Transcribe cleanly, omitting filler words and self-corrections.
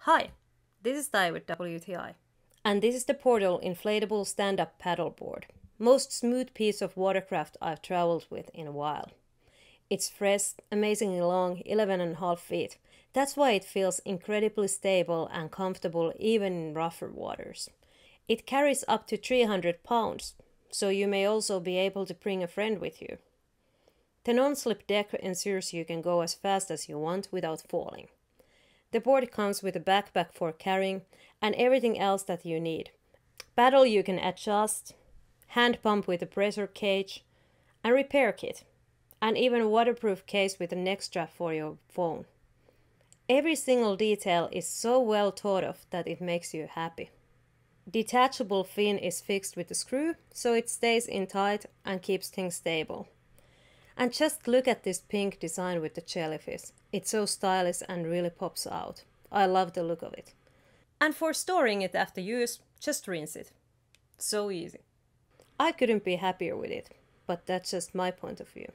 Hi, this is Ty with WTI. And this is the Portal Inflatable Stand-Up Paddleboard. Most smooth piece of watercraft I've traveled with in a while. It's fresh, amazingly long, 11.5 feet. That's why it feels incredibly stable and comfortable even in rougher waters. It carries up to 300 pounds, so you may also be able to bring a friend with you. The non-slip deck ensures you can go as fast as you want without falling. The board comes with a backpack for carrying and everything else that you need. Paddle you can adjust, hand pump with a pressure cage, and repair kit, and even a waterproof case with a neck strap for your phone. Every single detail is so well thought of that it makes you happy. Detachable fin is fixed with a screw, so it stays in tight and keeps things stable. And just look at this pink design with the jellyfish. It's so stylish and really pops out. I love the look of it. And for storing it after use, just rinse it. So easy. I couldn't be happier with it, but that's just my point of view.